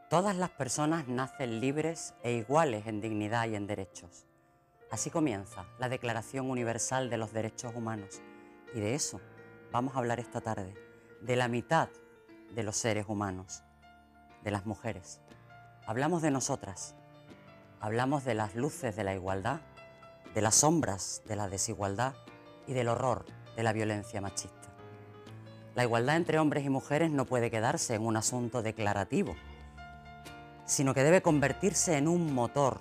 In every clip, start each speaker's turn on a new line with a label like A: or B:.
A: Todas las personas nacen libres e iguales en dignidad y en derechos. Así comienza la Declaración Universal de los Derechos Humanos. Y de eso vamos a hablar esta tarde, de la mitad de los seres humanos, de las mujeres. Hablamos de nosotras, hablamos de las luces de la igualdad, de las sombras de la desigualdad y del horror de la violencia machista. La igualdad entre hombres y mujeres no puede quedarse en un asunto declarativo, sino que debe convertirse en un motor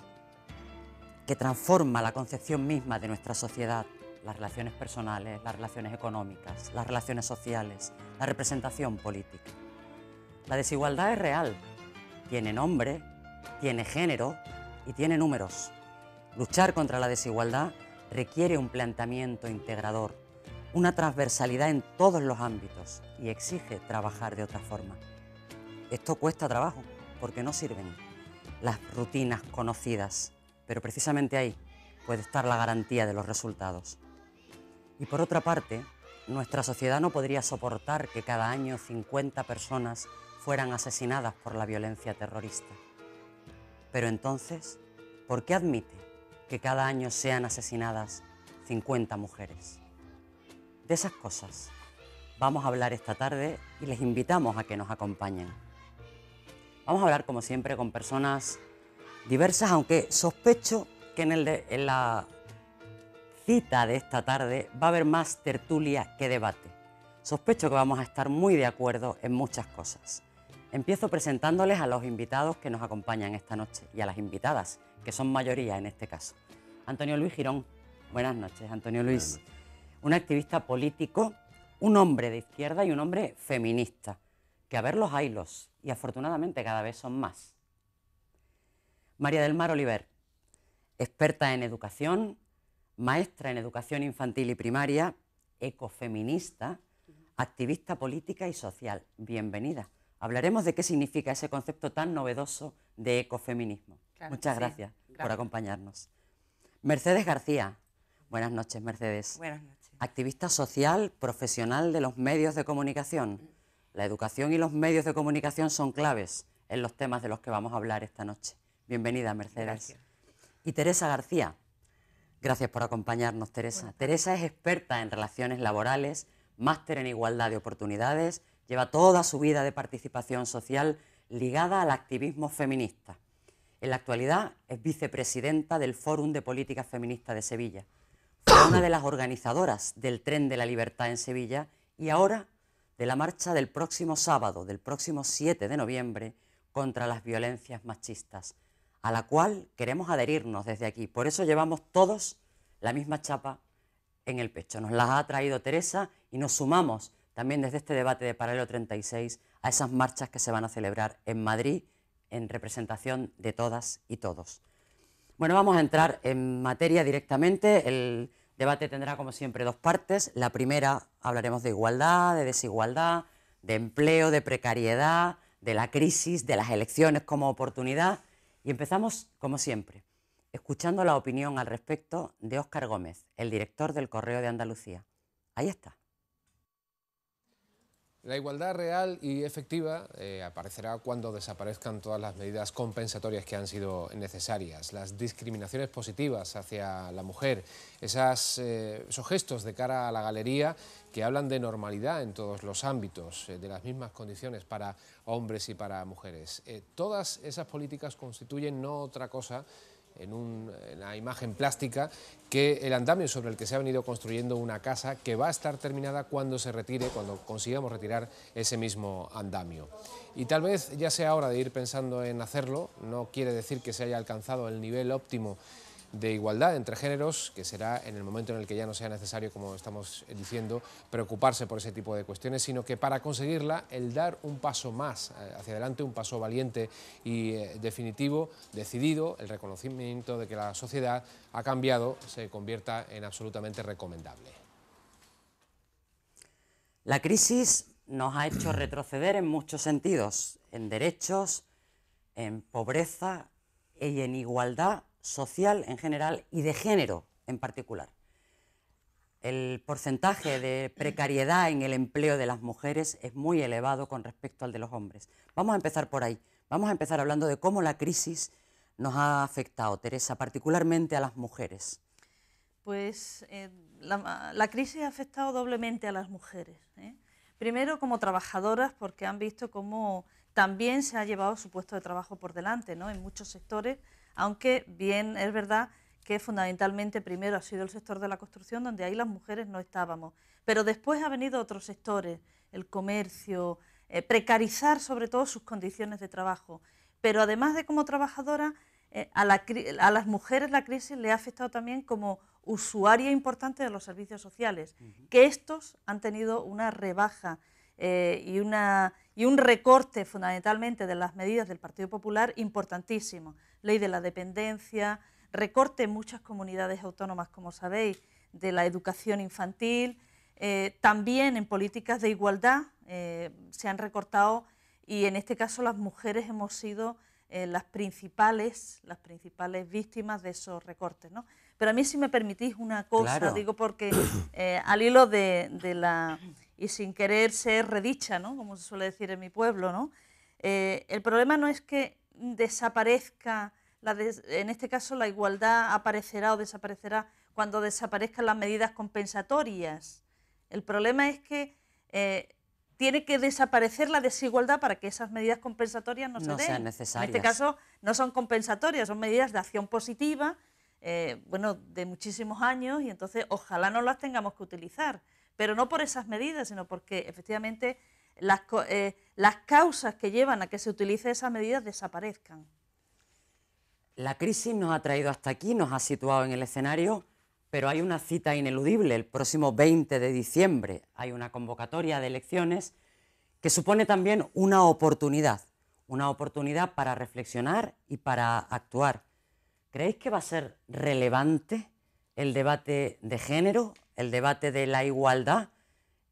A: que transforma la concepción misma de nuestra sociedad, las relaciones personales, las relaciones económicas, las relaciones sociales, la representación política. La desigualdad es real, tiene nombre, tiene género y tiene números. Luchar contra la desigualdad requiere un planteamiento integrador, una transversalidad en todos los ámbitos y exige trabajar de otra forma. Esto cuesta trabajo porque no sirven las rutinas conocidas, pero precisamente ahí puede estar la garantía de los resultados. Y por otra parte, nuestra sociedad no podría soportar que cada año 50 personas fueran asesinadas por la violencia terrorista. Pero entonces, ¿por qué admite que cada año sean asesinadas 50 mujeres? De esas cosas vamos a hablar esta tarde y les invitamos a que nos acompañen. Vamos a hablar, como siempre, con personas diversas, aunque sospecho que en la cita de esta tarde va a haber más tertulia que debate. Sospecho que vamos a estar muy de acuerdo en muchas cosas. Empiezo presentándoles a los invitados que nos acompañan esta noche y a las invitadas, que son mayoría en este caso. Antonio Luis Girón. Buenas noches, Antonio Luis.
B: Buenas noches.
A: Un activista político, un hombre de izquierda y un hombre feminista, que a ver los haylos, y afortunadamente cada vez son más. María del Mar Oliver, experta en educación, maestra en educación infantil y primaria, ecofeminista, activista política y social. Bienvenida. Hablaremos de qué significa ese concepto tan novedoso de ecofeminismo.
C: Claro,
A: Muchas
C: sí,
A: gracias por
C: gracias.
A: acompañarnos. Mercedes García. Buenas noches, Mercedes.
C: Buenas noches.
A: Activista social, profesional de los medios de comunicación. La educación y los medios de comunicación son claves en los temas de los que vamos a hablar esta noche. Bienvenida, Mercedes.
C: Gracias.
A: Y Teresa García. Gracias por acompañarnos, Teresa. Teresa es experta en relaciones laborales, máster en igualdad de oportunidades, lleva toda su vida de participación social ligada al activismo feminista. En la actualidad es vicepresidenta del Fórum de Políticas Feministas de Sevilla. Fue una de las organizadoras del Tren de la Libertad en Sevilla y ahora de la marcha del próximo sábado, del próximo 7 de noviembre, contra las violencias machistas, a la cual queremos adherirnos desde aquí. Por eso llevamos todos la misma chapa en el pecho. Nos las ha traído Teresa y nos sumamos también desde este debate de Paralelo 36 a esas marchas que se van a celebrar en Madrid en representación de todas y todos. Bueno, vamos a entrar en materia directamente. El debate tendrá, como siempre, dos partes. La primera hablaremos de igualdad, de desigualdad, de empleo, de precariedad, de la crisis, de las elecciones como oportunidad. Y empezamos, como siempre, escuchando la opinión al respecto de Óscar Gómez, el director del Correo de Andalucía. Ahí está.
B: La igualdad real y efectiva aparecerá cuando desaparezcan todas las medidas compensatorias que han sido necesarias, las discriminaciones positivas hacia la mujer, esos gestos de cara a la galería que hablan de normalidad en todos los ámbitos, de las mismas condiciones para hombres y para mujeres. Todas esas políticas constituyen no otra cosa en una imagen plástica que el andamio sobre el que se ha venido construyendo una casa que va a estar terminada cuando se retire, cuando consigamos retirar ese mismo andamio. Y tal vez ya sea hora de ir pensando en hacerlo. No quiere decir que se haya alcanzado el nivel óptimo de igualdad entre géneros, que será en el momento en el que ya no sea necesario, como estamos diciendo, preocuparse por ese tipo de cuestiones, sino que para conseguirla, el dar un paso más hacia adelante, un paso valiente y definitivo, decidido, el reconocimiento de que la sociedad ha cambiado, se convierta en absolutamente recomendable.
A: La crisis nos ha hecho retroceder en muchos sentidos, en derechos, en pobreza y en igualdad social en general y de género en particular. El porcentaje de precariedad en el empleo de las mujeres es muy elevado con respecto al de los hombres. Vamos a empezar por ahí, Vamos a empezar hablando de cómo la crisis nos ha afectado, Teresa, particularmente a las mujeres.
C: Pues la crisis ha afectado doblemente a las mujeres, ¿eh? Primero como trabajadoras, porque han visto cómo también se ha llevado su puesto de trabajo por delante, ¿no?, en muchos sectores, aunque bien es verdad que fundamentalmente primero ha sido el sector de la construcción, donde ahí las mujeres no estábamos, pero después ha venido otros sectores, el comercio, precarizar sobre todo sus condiciones de trabajo, pero además de como trabajadora, a las mujeres la crisis le ha afectado también como usuaria importante de los servicios sociales, que estos han tenido una rebaja y un recorte fundamentalmente de las medidas del Partido Popular importantísimo. Ley de la dependencia, recorte en muchas comunidades autónomas, como sabéis, de la educación infantil, también en políticas de igualdad se han recortado y en este caso las mujeres hemos sido las principales víctimas de esos recortes, ¿no? Pero a mí, si me permitís una cosa,
A: claro,
C: digo porque al hilo de la, y sin querer ser redicha, ¿no?, como se suele decir en mi pueblo, ¿no?, el problema no es que desaparezca, en este caso la igualdad aparecerá o desaparecerá cuando desaparezcan las medidas compensatorias. El problema es que tiene que desaparecer la desigualdad para que esas medidas compensatorias no se den.
A: sean necesarias.
C: En este caso no son compensatorias, son medidas de acción positiva, bueno, de muchísimos años, y entonces ojalá no las tengamos que utilizar, pero no por esas medidas, sino porque efectivamente las causas que llevan a que se utilice esas medidas desaparezcan.
A: La crisis nos ha traído hasta aquí, nos ha situado en el escenario, pero hay una cita ineludible. El próximo 20 de diciembre hay una convocatoria de elecciones que supone también una oportunidad para reflexionar y para actuar. ¿Creéis que va a ser relevante el debate de género, el debate de la igualdad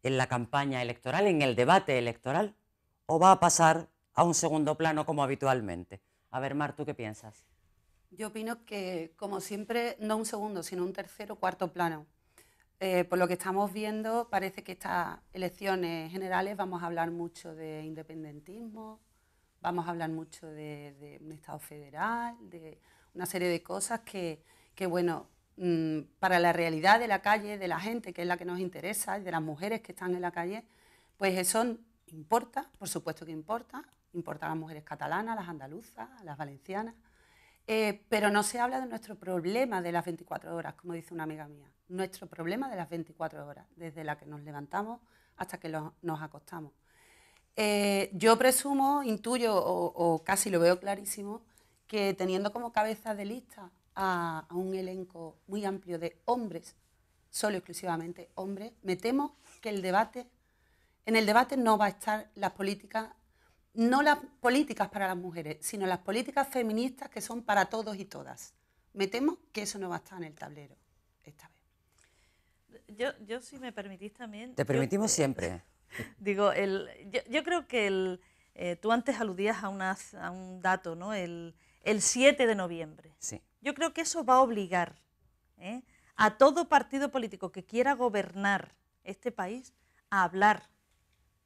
A: en la campaña electoral, en el debate electoral, o va a pasar a un segundo plano como habitualmente? A ver, Mar, ¿tú qué piensas?
D: Yo opino que, como siempre, no un segundo, sino un tercero o cuarto plano. Por lo que estamos viendo, parece que estas elecciones generales vamos a hablar mucho de independentismo, vamos a hablar mucho de un Estado federal, de una serie de cosas que bueno, para la realidad de la calle, de la gente, que es la que nos interesa, y de las mujeres que están en la calle, pues eso importa, por supuesto que importa a las mujeres catalanas, a las andaluzas, a las valencianas, pero no se habla de nuestro problema de las 24 horas, como dice una amiga mía, nuestro problema de las 24 horas, desde la que nos levantamos hasta que nos acostamos. Yo presumo, intuyo o casi lo veo clarísimo, que teniendo como cabeza de lista a un elenco muy amplio de hombres, solo y exclusivamente hombres, me temo que en el debate no va a estar las políticas, no las políticas para las mujeres, sino las políticas feministas que son para todos y todas. Me temo que eso no va a estar en el tablero esta vez.
C: Yo si me permitís también...
A: Te permitimos siempre.
C: Digo, yo creo que tú antes aludías a un dato, ¿no?, el 7 de noviembre.
A: Sí.
C: Yo creo que eso va a obligar a todo partido político que quiera gobernar este país a hablar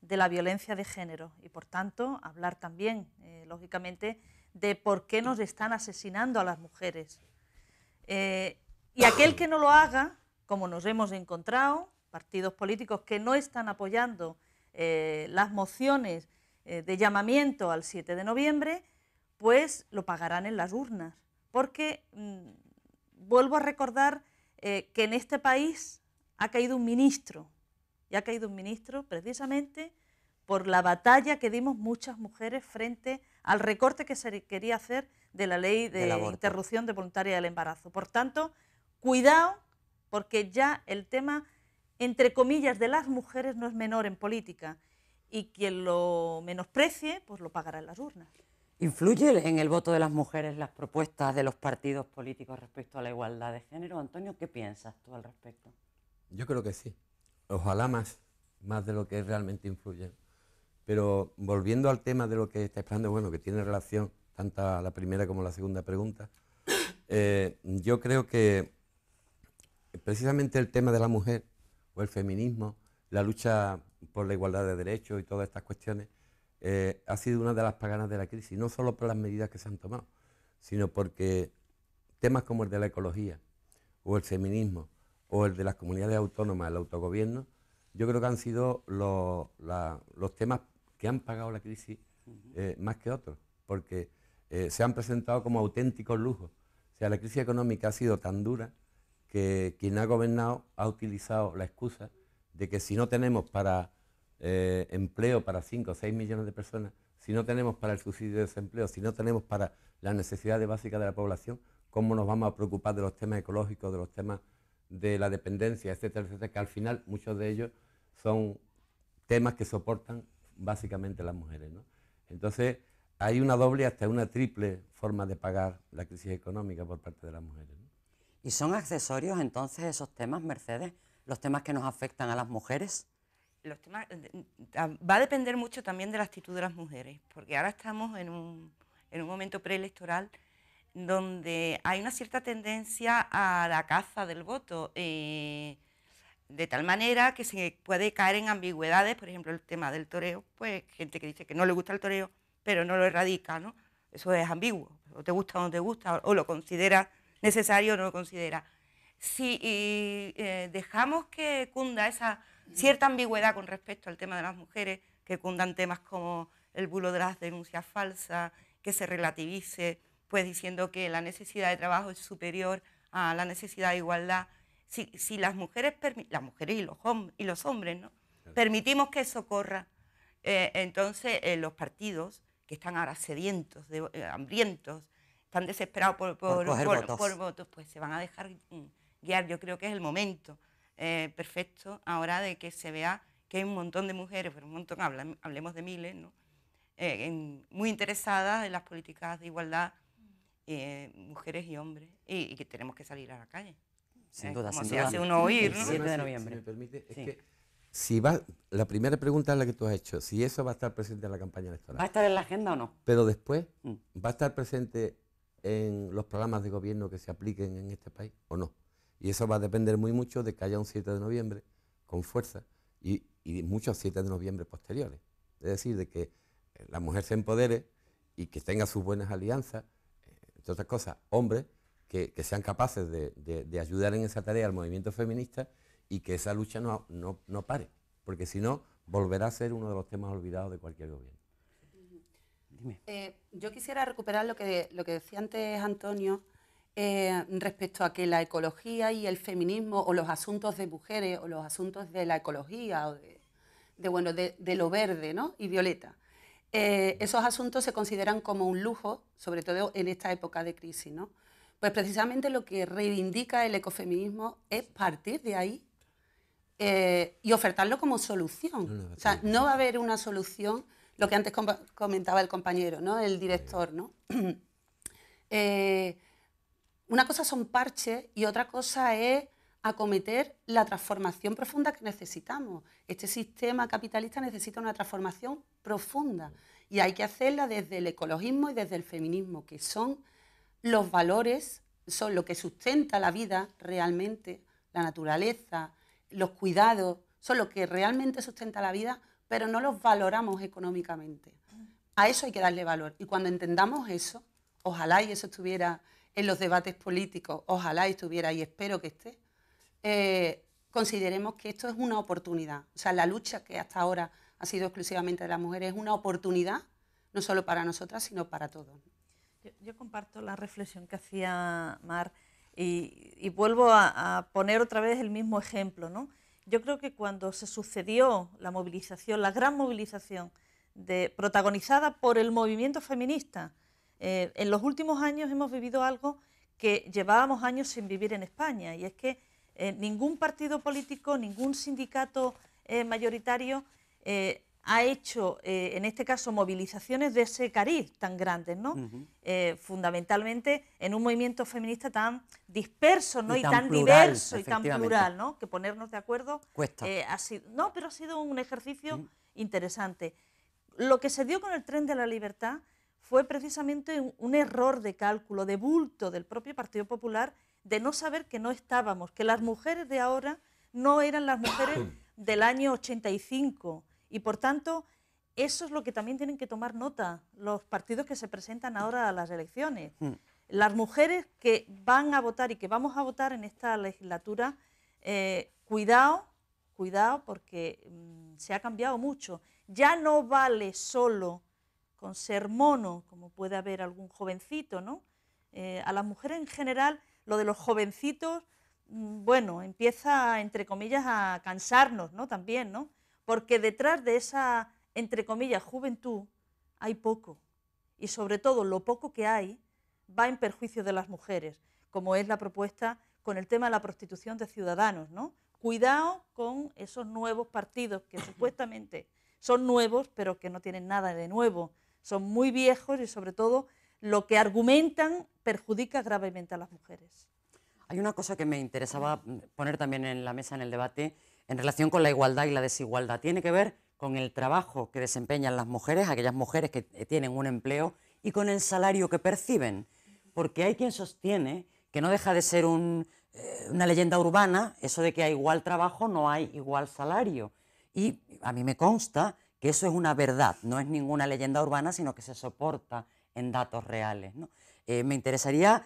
C: de la violencia de género y, por tanto, hablar también, lógicamente, de por qué nos están asesinando a las mujeres. Y aquel que no lo haga, como nos hemos encontrado, partidos políticos que no están apoyando las mociones de llamamiento al 7 de noviembre, pues lo pagarán en las urnas. Porque vuelvo a recordar que en este país ha caído un ministro, y ha caído un ministro precisamente por la batalla que dimos muchas mujeres frente al recorte que se quería hacer de la ley de interrupción voluntaria del embarazo. Por tanto, cuidado, porque ya el tema, entre comillas, de las mujeres no es menor en política, y quien lo menosprecie, pues lo pagará en las urnas.
A: ¿Influye en el voto de las mujeres las propuestas de los partidos políticos respecto a la igualdad de género? Antonio, ¿qué piensas tú al respecto?
E: Yo creo que sí. Ojalá más de lo que realmente influye. Pero volviendo al tema de lo que está esperando, bueno, que tiene relación tanto a la primera como a la segunda pregunta, yo creo que precisamente el tema de la mujer o el feminismo, la lucha por la igualdad de derechos y todas estas cuestiones, ha sido una de las paganas de la crisis, no solo por las medidas que se han tomado, sino porque temas como el de la ecología, o el feminismo, o el de las comunidades autónomas, el autogobierno, yo creo que han sido los temas que han pagado la crisis más que otros, porque se han presentado como auténticos lujos. O sea, la crisis económica ha sido tan dura que quien ha gobernado ha utilizado la excusa de que si no tenemos para empleo para 5 o 6 millones de personas, si no tenemos para el subsidio de desempleo, si no tenemos para las necesidades básicas de la población, ¿cómo nos vamos a preocupar de los temas ecológicos, de los temas de la dependencia, etcétera, etcétera? Que al final muchos de ellos son temas que soportan básicamente las mujeres, ¿no? Entonces hay una doble, hasta una triple forma de pagar la crisis económica por parte de las mujeres, ¿no?
A: ¿Y son accesorios entonces esos temas, Mercedes, los temas que nos afectan a las mujeres?
F: Los temas, va a depender mucho también de la actitud de las mujeres, porque ahora estamos en un momento preelectoral donde hay una cierta tendencia a la caza del voto, de tal manera que se puede caer en ambigüedades. Por ejemplo, el tema del toreo, pues gente que dice que no le gusta el toreo, pero no lo erradica, ¿no? Eso es ambiguo, o te gusta o no te gusta, o lo consideras necesario o no lo consideras. Si dejamos que cunda esa cierta ambigüedad con respecto al tema de las mujeres, que cundan temas como el bulo de las denuncias falsas, que se relativice, pues diciendo que la necesidad de trabajo es superior a la necesidad de igualdad. Si las mujeres y los hombres, ¿no?, permitimos que eso corra, entonces los partidos, que están ahora sedientos, hambrientos, están desesperados por votos, pues se van a dejar guiar. Yo creo que es el momento perfecto ahora de que se vea que hay un montón de mujeres, pero un montón, hablemos de miles, ¿no?, muy interesadas en las políticas de igualdad, mujeres y hombres, y que tenemos que salir a la calle.
A: Sin duda,
F: como
A: sin
F: se
A: duda.
F: hace uno oír,
A: El
F: ¿no?
A: 7 de noviembre.
E: Si me permite, es
A: Sí.
E: que si va, la primera pregunta es la que tú has hecho, si eso va a estar presente en la campaña
A: ¿Va a
E: electoral.
A: estar en la agenda o no?
E: Pero después,
A: Mm.
E: ¿va a estar presente en los programas de gobierno que se apliquen en este país o no? Y eso va a depender muy mucho de que haya un 7 de noviembre con fuerza y muchos 7 de noviembre posteriores. Es decir, de que la mujer se empodere y que tenga sus buenas alianzas, entre otras cosas, hombres que sean capaces de ayudar en esa tarea al movimiento feminista y que esa lucha no pare, porque si no, volverá a ser uno de los temas olvidados de cualquier gobierno.
D: Yo quisiera recuperar lo que decía antes Antonio, respecto a que la ecología y el feminismo, o los asuntos de mujeres, o los asuntos de la ecología, o de lo verde, ¿no?, y violeta, esos asuntos se consideran como un lujo, sobre todo en esta época de crisis, ¿no? Pues precisamente lo que reivindica el ecofeminismo es partir de ahí y ofertarlo como solución. O sea, no va a haber una solución, lo que antes comentaba el compañero, ¿no?, el director, ¿no? Una cosa son parches y otra cosa es acometer la transformación profunda que necesitamos. Este sistema capitalista necesita una transformación profunda y hay que hacerla desde el ecologismo y desde el feminismo, que son los valores, son lo que sustenta la vida realmente, la naturaleza, los cuidados, son lo que realmente sustenta la vida, pero no los valoramos económicamente. A eso hay que darle valor. Y cuando entendamos eso, ojalá y eso estuviera en los debates políticos, ojalá y estuviera, y espero que esté, consideremos que esto es una oportunidad. O sea, la lucha que hasta ahora ha sido exclusivamente de las mujeres es una oportunidad, no solo para nosotras, sino para todos.
C: Yo comparto la reflexión que hacía Mar y vuelvo a poner otra vez el mismo ejemplo, ¿no? Yo creo que cuando se sucedió la movilización, la gran movilización protagonizada por el movimiento feminista, en los últimos años hemos vivido algo que llevábamos años sin vivir en España, y es que ningún partido político, ningún sindicato mayoritario ha hecho, en este caso, movilizaciones de ese cariz tan grandes, ¿no? Fundamentalmente en un movimiento feminista tan disperso, ¿no?, y tan
A: plural,
C: diverso y tan plural, ¿no?, que ponernos de acuerdo
A: Cuesta.
C: pero ha sido un ejercicio interesante. Lo que se dio con el tren de la libertad fue precisamente un error de cálculo, de bulto del propio Partido Popular, de no saber que no estábamos, que las mujeres de ahora no eran las mujeres del año 85, y por tanto eso es lo que también tienen que tomar nota los partidos que se presentan ahora a las elecciones. Las mujeres que van a votar y que vamos a votar en esta legislatura, cuidado porque se ha cambiado mucho. Ya no vale solo con ser mono, como puede haber algún jovencito, ¿no? A las mujeres en general, lo de los jovencitos, bueno, empieza, entre comillas, a cansarnos, ¿no? También, ¿no? Porque detrás de esa, entre comillas, juventud, hay poco. Y sobre todo, lo poco que hay va en perjuicio de las mujeres, como es la propuesta con el tema de la prostitución de ciudadanos, ¿no? Cuidado con esos nuevos partidos que supuestamente son nuevos, pero que no tienen nada de nuevo. Son muy viejos y, sobre todo, lo que argumentan perjudica gravemente a las mujeres.
A: Hay una cosa que me interesaba poner también en la mesa en el debate en relación con la igualdad y la desigualdad. Tiene que ver con el trabajo que desempeñan las mujeres, aquellas mujeres que tienen un empleo, y con el salario que perciben. Porque hay quien sostiene que no deja de ser una leyenda urbana eso de que a igual trabajo no hay igual salario. Y a mí me consta que eso es una verdad, no es ninguna leyenda urbana, sino que se soporta en datos reales, ¿no? Me interesaría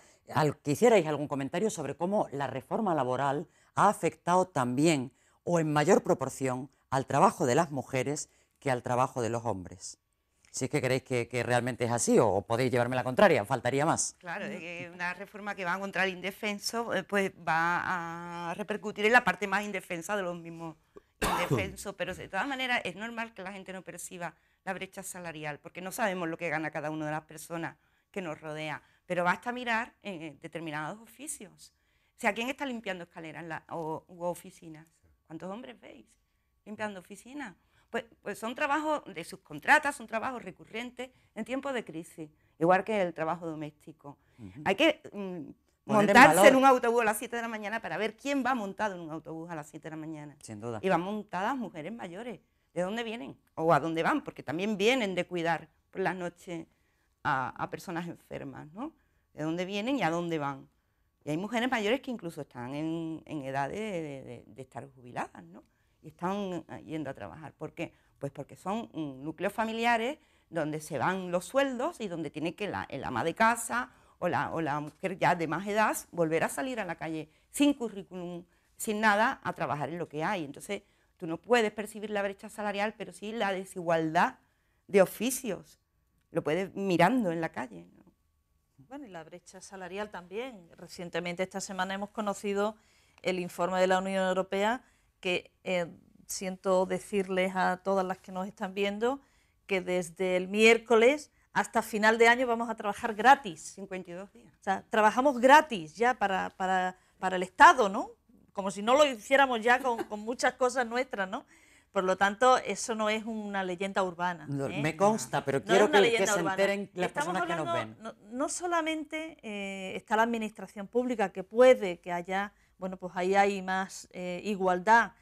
A: que hicierais algún comentario sobre cómo la reforma laboral ha afectado también o en mayor proporción al trabajo de las mujeres que al trabajo de los hombres. Si es que creéis que realmente es así o podéis llevarme la contraria, faltaría más.
F: Claro, una reforma que va contra el indefenso pues va a repercutir en la parte más indefensa de los mismos indefensos, pero de todas maneras es normal que la gente no perciba la brecha salarial, porque no sabemos lo que gana cada una de las personas que nos rodea, pero basta mirar en determinados oficios. O sea, ¿quién está limpiando escaleras u oficinas? ¿Cuántos hombres veis limpiando oficinas? Pues son trabajos de subcontratas, son trabajos recurrentes en tiempos de crisis, igual que el trabajo doméstico. Hay que montarse en un autobús a las 7 de la mañana para ver quién va montado en un autobús a las 7 de la mañana.
A: Sin duda.
F: Y van montadas mujeres mayores. ¿De dónde vienen? O a dónde van, porque también vienen de cuidar por las noches a personas enfermas, ¿no? De dónde vienen y a dónde van. Y hay mujeres mayores que incluso están en edad de estar jubiladas, ¿no? Y están yendo a trabajar. ¿Por qué? Pues porque son núcleos familiares donde se van los sueldos y donde tiene que el ama de casa o la mujer ya de más edad volver a salir a la calle sin currículum, sin nada, a trabajar en lo que hay. Entonces, tú no puedes percibir la brecha salarial, pero sí la desigualdad de oficios. Lo puedes mirando en la calle, ¿no?
C: Bueno, y la brecha salarial también. Recientemente, esta semana, hemos conocido el informe de la Unión Europea que siento decirles a todas las que nos están viendo que desde el miércoles hasta final de año vamos a trabajar gratis.
F: 52 días.
C: O sea, trabajamos gratis ya para el Estado, ¿no? Como si no lo hiciéramos ya con muchas cosas nuestras, ¿no? Por lo tanto, eso no es una leyenda urbana.
A: Me consta, pero
C: No
A: quiero
C: es una
A: que
C: leyenda
A: se
C: urbana.
A: enteren las
C: Estamos
A: personas que nos
C: hablando,
A: ven.
C: no solamente está la administración pública, que puede que haya, bueno, pues ahí hay más igualdad,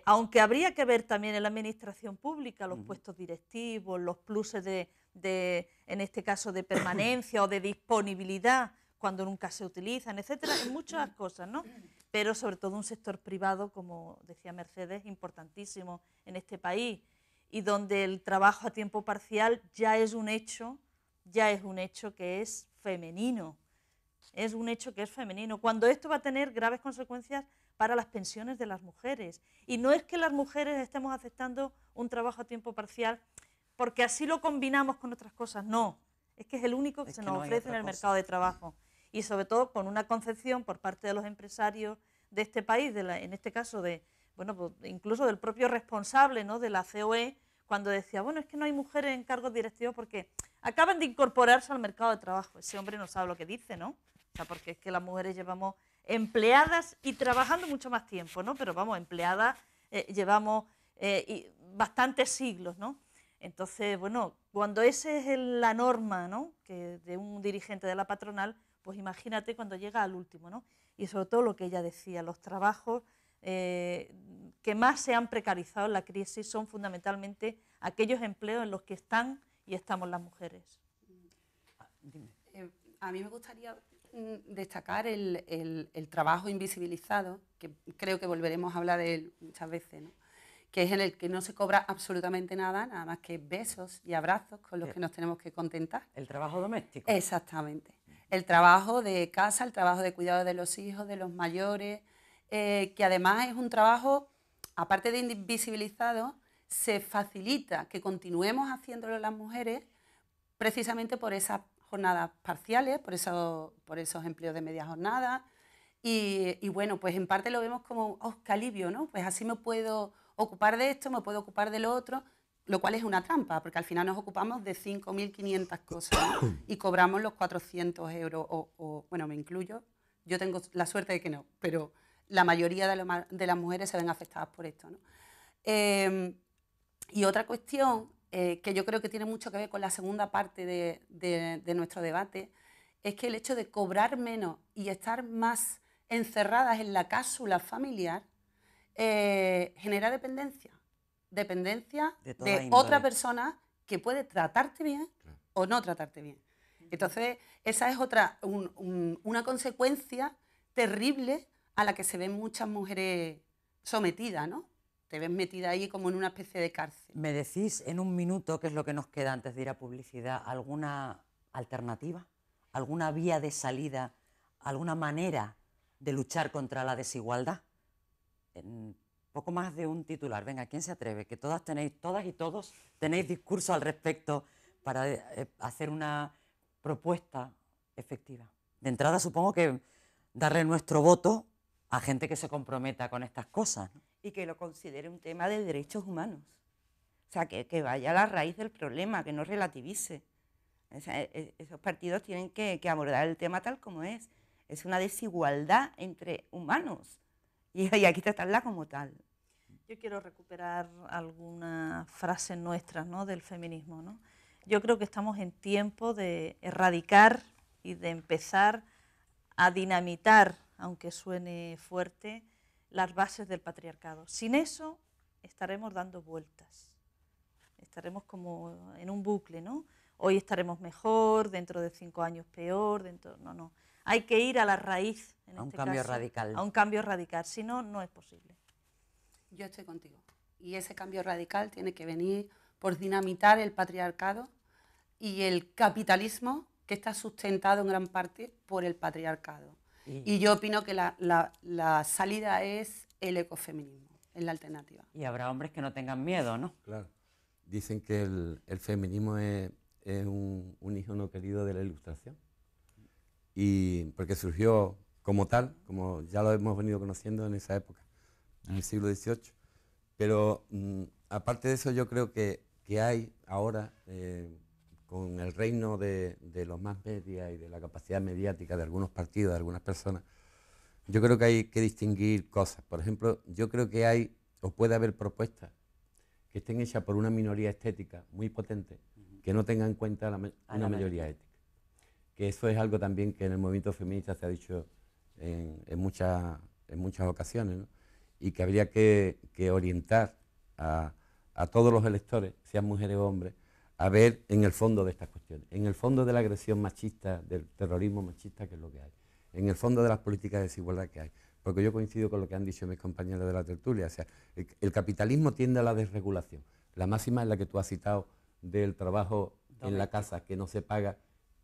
C: aunque habría que ver también en la administración pública los puestos directivos, los pluses en este caso, de permanencia o de disponibilidad cuando nunca se utilizan, etcétera, en muchas cosas, ¿no? Pero sobre todo un sector privado, como decía Mercedes, importantísimo en este país, y donde el trabajo a tiempo parcial ya es un hecho que es femenino. Es un hecho que es femenino, cuando esto va a tener graves consecuencias para las pensiones de las mujeres. Y no es que las mujeres estemos aceptando un trabajo a tiempo parcial porque así lo combinamos con otras cosas, no. Es que es el único que se nos ofrece en el mercado de trabajo. Y sobre todo con una concepción por parte de los empresarios de este país, en este caso bueno, pues incluso del propio responsable, ¿no?, de la COE, cuando decía, bueno, es que no hay mujeres en cargos directivos porque acaban de incorporarse al mercado de trabajo. Ese hombre no sabe lo que dice, ¿no? O sea, porque es que las mujeres llevamos empleadas y trabajando mucho más tiempo, ¿no? Pero vamos, empleadas llevamos bastantes siglos, ¿no? Entonces, bueno, cuando esa es la norma, ¿no?, que de un dirigente de la patronal, pues imagínate cuando llega al último, ¿no? Y sobre todo lo que ella decía, los trabajos que más se han precarizado en la crisis son fundamentalmente aquellos empleos en los que están y estamos las mujeres.
D: A mí me gustaría destacar el trabajo invisibilizado, que creo que volveremos a hablar de él muchas veces, ¿no?, que es en el que no se cobra absolutamente nada, nada más que besos y abrazos con los que nos tenemos que contentar.
A: El trabajo doméstico.
D: Exactamente. El trabajo de casa, el trabajo de cuidado de los hijos, de los mayores, que además es un trabajo, aparte de invisibilizado, se facilita que continuemos haciéndolo las mujeres precisamente por esas jornadas parciales, por esos empleos de media jornada. Y bueno, pues en parte lo vemos como, oh, qué alivio, ¿no? Pues así me puedo ocupar de esto, me puedo ocupar de lo otro, lo cual es una trampa, porque al final nos ocupamos de 5.500 cosas, ¿no? Y cobramos los 400 euros, bueno, me incluyo, yo tengo la suerte de que no, pero la mayoría de las mujeres se ven afectadas por esto, ¿no? Y otra cuestión que yo creo que tiene mucho que ver con la segunda parte de nuestro debate, es que el hecho de cobrar menos y estar más encerradas en la cápsula familiar genera dependencia de otra persona que puede tratarte bien o no tratarte bien. Entonces, esa es una consecuencia terrible a la que se ven muchas mujeres sometidas, ¿no? Te ves metida ahí como en una especie de cárcel.
A: ¿Me decís en un minuto, qué es lo que nos queda antes de ir a publicidad, alguna alternativa, alguna vía de salida, alguna manera de luchar contra la desigualdad? En poco más de un titular. Venga, ¿quién se atreve? Que todas y todos tenéis discurso al respecto para hacer una propuesta efectiva. De entrada, supongo que darle nuestro voto a gente que se comprometa con estas cosas, ¿no?
F: Y que lo considere un tema de derechos humanos. O sea, que vaya a la raíz del problema, que no relativice. O sea, esos partidos tienen que abordar el tema tal como es. Es una desigualdad entre humanos y hay que tratarla como tal.
C: Yo quiero recuperar algunas frases nuestras, ¿no?, del feminismo, ¿no? Yo creo que estamos en tiempo de erradicar y de empezar a dinamitar, aunque suene fuerte, las bases del patriarcado. Sin eso estaremos dando vueltas, estaremos como en un bucle, ¿no? Hoy estaremos mejor, dentro de 5 años peor, no. Hay que ir a la raíz, en este caso.
A: A un cambio radical.
C: A un cambio radical, si no, no es posible.
D: Yo estoy contigo. Y ese cambio radical tiene que venir por dinamitar el patriarcado y el capitalismo que está sustentado en gran parte por el patriarcado. Y yo opino que la salida es el ecofeminismo, es la alternativa.
A: Y habrá hombres que no tengan miedo, ¿no?
E: Claro. Dicen que el feminismo es un hijo no querido de la Ilustración. Y porque surgió como tal, como ya lo hemos venido conociendo en esa época, en el siglo XVIII. Pero aparte de eso, yo creo que hay ahora, con el reino de los más media y de la capacidad mediática de algunos partidos, de algunas personas, yo creo que hay que distinguir cosas. Por ejemplo, yo creo que hay o puede haber propuestas que estén hechas por una minoría estética muy potente, que no tenga en cuenta una mayoría ética. Que eso es algo también que en el movimiento feminista se ha dicho en muchas ocasiones, ¿no? Y que habría que orientar a todos los electores, sean mujeres o hombres, a ver en el fondo de estas cuestiones, en el fondo de la agresión machista, del terrorismo machista, que es lo que hay, en el fondo de las políticas de desigualdad que hay. Porque yo coincido con lo que han dicho mis compañeros de la tertulia, o sea, el capitalismo tiende a la desregulación. La máxima es la que tú has citado del trabajo en la casa que no se paga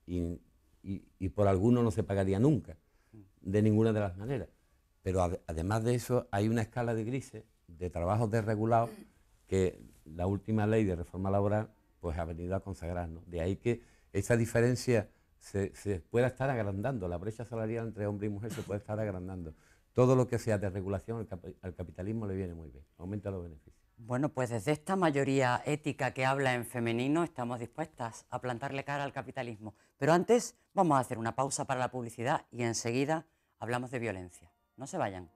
E: y por alguno no se pagaría nunca, de ninguna de las maneras. Pero además de eso hay una escala de grises, de trabajos desregulados, que la última ley de reforma laboral pues ha venido a consagrar, ¿no? De ahí que esa diferencia se pueda estar agrandando, la brecha salarial entre hombre y mujer se puede estar agrandando. Todo lo que sea de regulación al capitalismo le viene muy bien, aumenta los beneficios.
A: Bueno, pues desde esta mayoría ética que habla en femenino estamos dispuestas a plantarle cara al capitalismo. Pero antes vamos a hacer una pausa para la publicidad y enseguida hablamos de violencia. No se vayan.